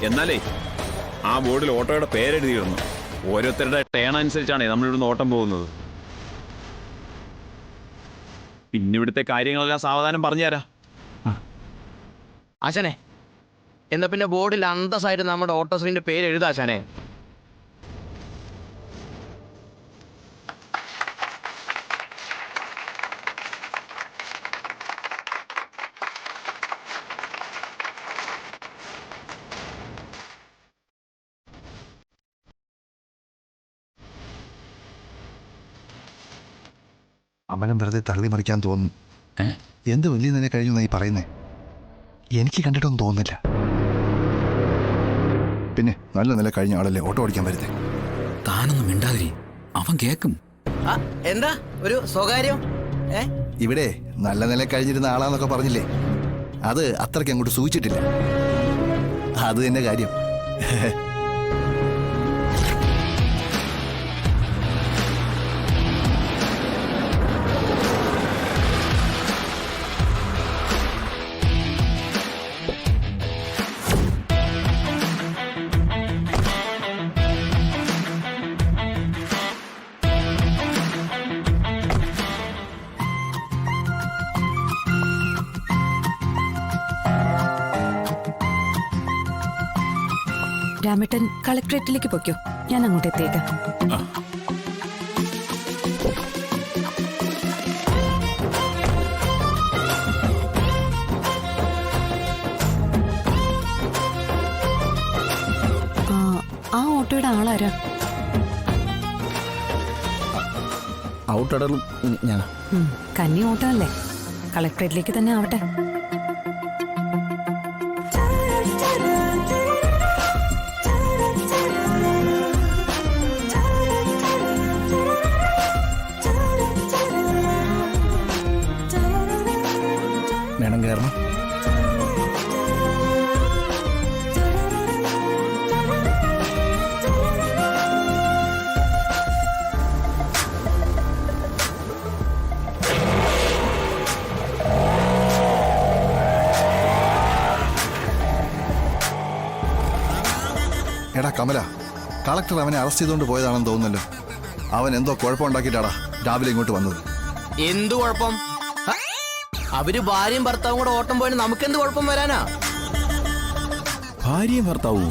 എന്നാലേ ആ ബോർഡിൽ ഓട്ടോയുടെ പേരെഴുതിയിരുന്നു. ഓരോരുത്തരുടെ ടേൺ അനുസരിച്ചാണ് നമ്മളിവിടുന്ന് ഓട്ടം പോകുന്നത്. പിന്നെ ഇവിടുത്തെ കാര്യങ്ങളെല്ലാം സാവധാനം പറഞ്ഞു തരാം. ആശാനെ, എന്നാ പിന്നെ ബോർഡിൽ അന്തസ്സായിട്ട് നമ്മുടെ ഓട്ടോസിന്റെ പേര് എഴുതാ ആശാനെ. അമലം വെറുതെ തള്ളി മറിക്കാൻ തോന്നുന്നു. എന്ത് വലിയ നില കഴിഞ്ഞു നീ പറയുന്നേ? എനിക്ക് കണ്ടിട്ടൊന്നും തോന്നുന്നില്ല. പിന്നെ നല്ല നില കഴിഞ്ഞ ആളല്ലേ ഓട്ടോ ഓടിക്കാൻ വരുന്നേ? താനൊന്നും മിണ്ടാതിരി, അവൻ കേക്കും. എന്താ ഒരു സ്വകാര്യം? ഇവിടെ നല്ല നില കഴിഞ്ഞിരുന്ന ആളാന്നൊക്കെ പറഞ്ഞില്ലേ, അത് അത്രയ്ക്ക് അങ്ങോട്ട് സൂചിച്ചിട്ടില്ല. അത് തന്നെ കാര്യം. രാമേട്ടൻ കളക്ടറേറ്റിലേക്ക് പൊയ്ക്കോ, ഞാൻ അങ്ങോട്ട് എത്തിയേക്കാം. ആ ഓട്ടോയുടെ ആളാരാ? ഔട്ടടലും ഞാൻ കന്നി ഓട്ടോ അല്ലേ? കളക്ടറേറ്റിലേക്ക് തന്നെ ആവട്ടെ. വേണം കയറണം. എടാ കമല, കളക്ടർ അവനെ അറസ്റ്റ് ചെയ്തുകൊണ്ട് പോയതാണെന്ന് തോന്നുന്നല്ലോ. അവൻ എന്തോ കുഴപ്പമുണ്ടാക്കിയിട്ടാടാ രാവിലെ ഇങ്ങോട്ട് വന്നത്. എന്തു കുഴപ്പം? അവര് ഭാര്യയും ഭർത്താവും കൂടെ ഓട്ടം പോയാൽ നമുക്കെന്ത് കുഴപ്പം വരാനാ? ഭാര്യയും ഭർത്താവും